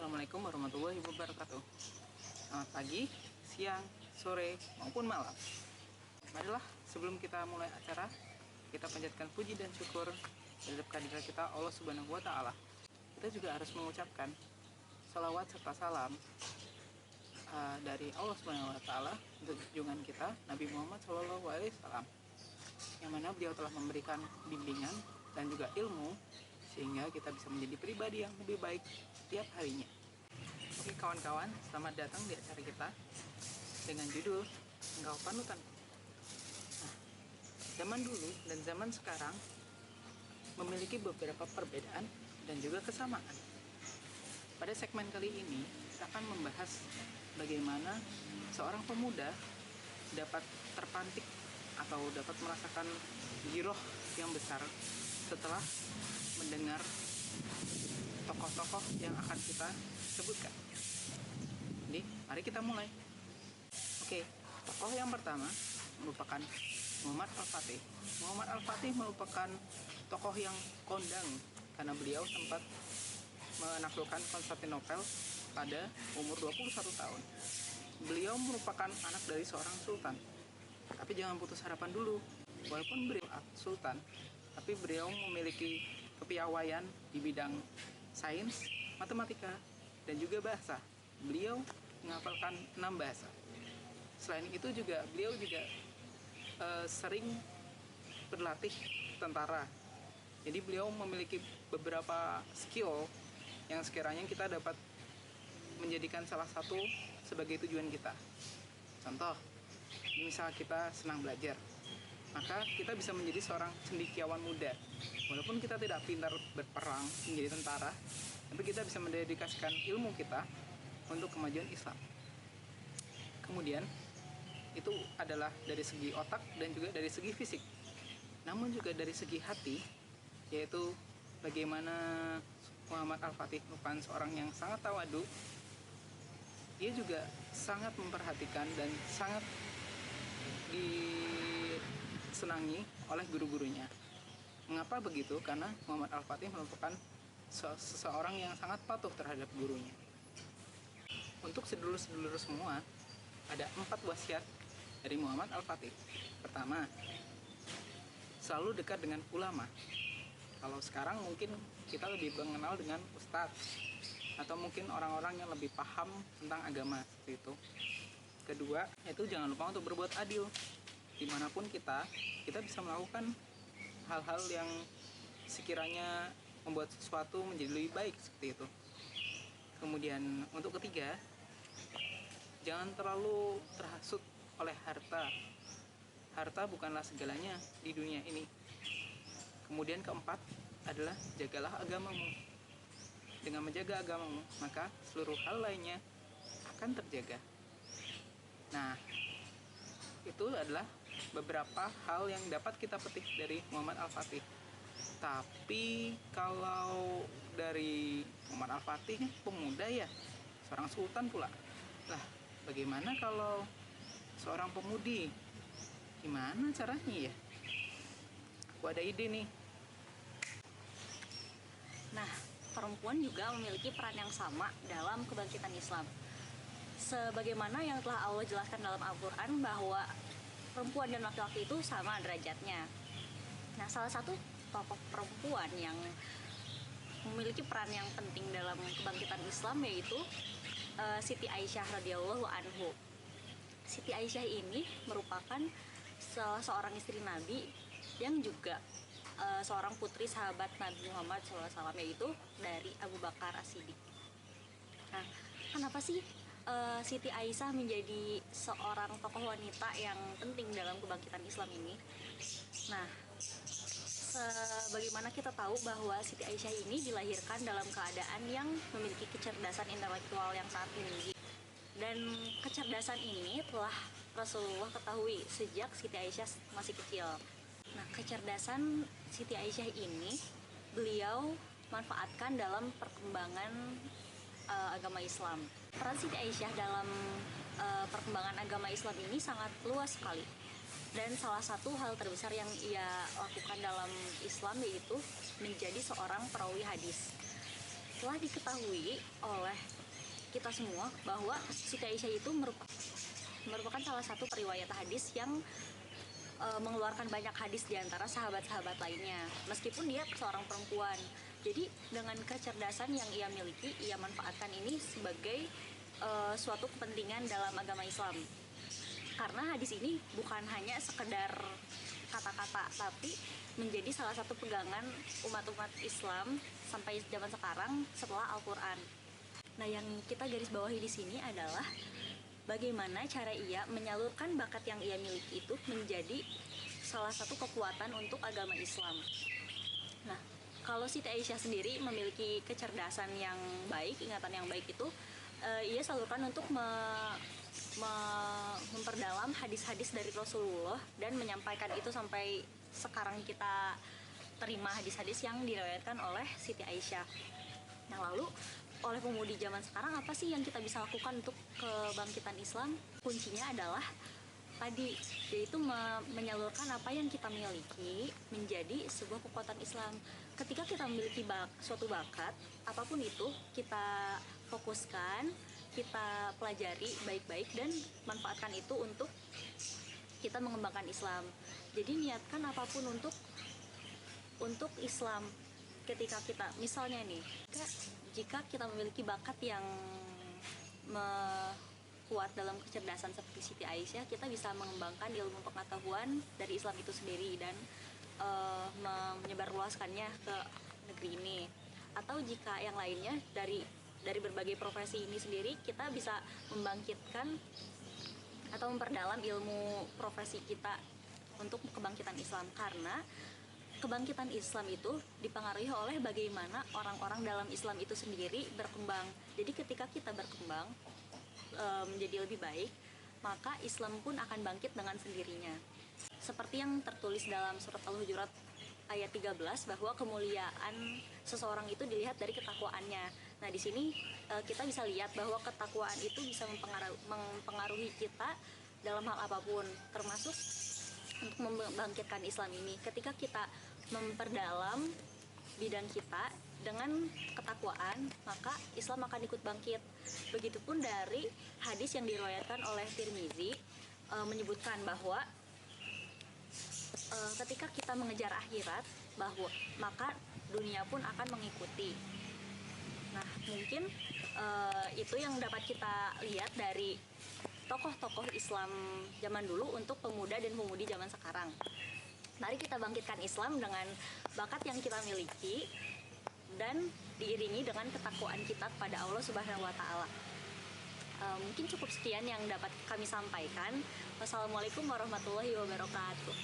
Assalamualaikum warahmatullahi wabarakatuh. Selamat pagi, siang, sore, maupun malam. Marilah sebelum kita mulai acara, kita panjatkan puji dan syukur terhadap kehadirat kita Allah Subhanahu wa Ta'ala. Kita juga harus mengucapkan salawat serta salam dari Allah Subhanahu wa Ta'ala untuk junjungan kita Nabi Muhammad SAW, yang mana beliau telah memberikan bimbingan dan juga ilmu sehingga kita bisa menjadi pribadi yang lebih baik tiap harinya. Oke kawan-kawan, selamat datang di acara kita dengan judul Engkau Panutan. Nah, zaman dulu dan zaman sekarang memiliki beberapa perbedaan dan juga kesamaan. Pada segmen kali ini, kita akan membahas bagaimana seorang pemuda dapat terpantik atau dapat merasakan giroh yang besar setelah mendengar tokoh-tokoh yang akan kita sebutkan. Jadi, mari kita mulai. Oke, tokoh yang pertama merupakan Muhammad Al-Fatih. Muhammad Al-Fatih merupakan tokoh yang kondang karena beliau sempat menaklukkan Konstantinopel pada umur 21 tahun. Beliau merupakan anak dari seorang sultan. Tapi jangan putus harapan dulu. Walaupun beliau sultan, tapi beliau memiliki kepiawaian di bidang sains, matematika, dan juga bahasa. Beliau menghafalkan 6 bahasa. Selain itu juga beliau juga sering berlatih tentara. Jadi beliau memiliki beberapa skill yang sekiranya kita dapat menjadikan salah satu sebagai tujuan kita. Contoh, misal kita senang belajar, maka kita bisa menjadi seorang cendekiawan muda. Walaupun kita tidak pintar berperang menjadi tentara, tapi kita bisa mendedikasikan ilmu kita untuk kemajuan Islam. Kemudian, itu adalah dari segi otak dan juga dari segi fisik. Namun juga dari segi hati, yaitu bagaimana Muhammad Al-Fatih merupakan seorang yang sangat tawadu. Dia juga sangat memperhatikan dan sangat disenangi oleh guru-gurunya. Mengapa begitu? Karena Muhammad Al-Fatih merupakan seseorang yang sangat patuh terhadap gurunya. Untuk sedulur-sedulur semua, ada 4 wasiat dari Muhammad Al-Fatih. Pertama, selalu dekat dengan ulama. Kalau sekarang mungkin kita lebih mengenal dengan ustadz, atau mungkin orang-orang yang lebih paham tentang agama seperti itu. Kedua, yaitu jangan lupa untuk berbuat adil. Dimanapun kita bisa melakukan hal-hal yang sekiranya membuat sesuatu menjadi lebih baik seperti itu. Kemudian untuk ketiga, jangan terlalu terhasut oleh harta. Harta bukanlah segalanya di dunia ini. Kemudian keempat adalah jagalah agamamu. Dengan menjaga agamamu, maka seluruh hal lainnya akan terjaga. Nah, itu adalah beberapa hal yang dapat kita petik dari Muhammad Al-Fatih. Tapi kalau dari Muhammad Al-Fatih pemuda ya, seorang sultan pula. Lah, bagaimana kalau seorang pemudi? Gimana caranya ya? Aku ada ide nih. Nah, perempuan juga memiliki peran yang sama dalam kebangkitan Islam. Sebagaimana yang telah Allah jelaskan dalam Al-Quran bahwa perempuan dan laki-laki itu sama derajatnya. Nah, salah satu tokoh perempuan yang memiliki peran yang penting dalam kebangkitan Islam yaitu Siti Aisyah radhiyallahu anhu. Siti Aisyah ini merupakan salah seorang istri Nabi yang juga seorang putri sahabat Nabi Muhammad SAW, yaitu dari Abu Bakar As-Siddiq. Nah, kenapa sih Siti Aisyah menjadi seorang tokoh wanita yang penting dalam kebangkitan Islam ini? Nah, sebagaimana kita tahu bahwa Siti Aisyah ini dilahirkan dalam keadaan yang memiliki kecerdasan intelektual yang sangat tinggi. Dan kecerdasan ini telah Rasulullah ketahui sejak Siti Aisyah masih kecil. Nah, kecerdasan Siti Aisyah ini beliau manfaatkan dalam perkembangan agama Islam. Peran Siti Aisyah dalam perkembangan agama Islam ini sangat luas sekali. Dan salah satu hal terbesar yang ia lakukan dalam Islam yaitu menjadi seorang perawi hadis. telah diketahui oleh kita semua bahwa Siti Aisyah itu merupakan salah satu periwayat hadis yang mengeluarkan banyak hadis di antara sahabat-sahabat lainnya, meskipun dia seorang perempuan. Jadi dengan kecerdasan yang ia miliki, ia manfaatkan ini sebagai suatu kepentingan dalam agama Islam. Karena hadis ini bukan hanya sekedar kata-kata, tapi menjadi salah satu pegangan umat-umat Islam sampai zaman sekarang setelah Al-Quran. Nah, yang kita garis bawahi di sini adalah bagaimana cara ia menyalurkan bakat yang ia miliki itu menjadi salah satu kekuatan untuk agama Islam. Nah, kalau Siti Aisyah sendiri memiliki kecerdasan yang baik, ingatan yang baik itu, ia salurkan untuk memperdalam hadis-hadis dari Rasulullah dan menyampaikan itu sampai sekarang kita terima hadis-hadis yang diriwayatkan oleh Siti Aisyah. Nah, lalu oleh pemudi zaman sekarang apa sih yang kita bisa lakukan untuk kebangkitan Islam? Kuncinya adalah tadi, yaitu menyalurkan apa yang kita miliki menjadi sebuah kekuatan Islam. Ketika kita memiliki suatu bakat, apapun itu, kita fokuskan, kita pelajari baik-baik dan manfaatkan itu untuk kita mengembangkan Islam. Jadi niatkan apapun untuk Islam. Ketika kita misalnya nih, jika kita memiliki bakat yang kuat dalam kecerdasan seperti Siti Aisyah, kita bisa mengembangkan ilmu pengetahuan dari Islam itu sendiri dan menyebarluaskannya ke negeri ini. Atau jika yang lainnya dari berbagai profesi ini sendiri, kita bisa membangkitkan atau memperdalam ilmu profesi kita untuk kebangkitan Islam, karena kebangkitan Islam itu dipengaruhi oleh bagaimana orang-orang dalam Islam itu sendiri berkembang. Jadi ketika kita berkembang menjadi lebih baik, maka Islam pun akan bangkit dengan sendirinya. Seperti yang tertulis dalam surat Al-Hujurat ayat 13, bahwa kemuliaan seseorang itu dilihat dari ketakwaannya. Nah, di sini kita bisa lihat bahwa ketakwaan itu bisa mempengaruhi kita dalam hal apapun, termasuk untuk membangkitkan Islam ini. Ketika kita memperdalam bidang kita dengan ketakwaan, maka Islam akan ikut bangkit. Begitupun dari hadis yang diriwayatkan oleh Tirmizi, menyebutkan bahwa ketika kita mengejar akhirat, maka dunia pun akan mengikuti. Nah, mungkin itu yang dapat kita lihat dari tokoh-tokoh Islam zaman dulu untuk pemuda dan pemudi zaman sekarang. Mari kita bangkitkan Islam dengan bakat yang kita miliki dan diiringi dengan ketakwaan kita kepada Allah Subhanahu wa Ta'ala. Mungkin cukup sekian yang dapat kami sampaikan. Wassalamualaikum warahmatullahi wabarakatuh.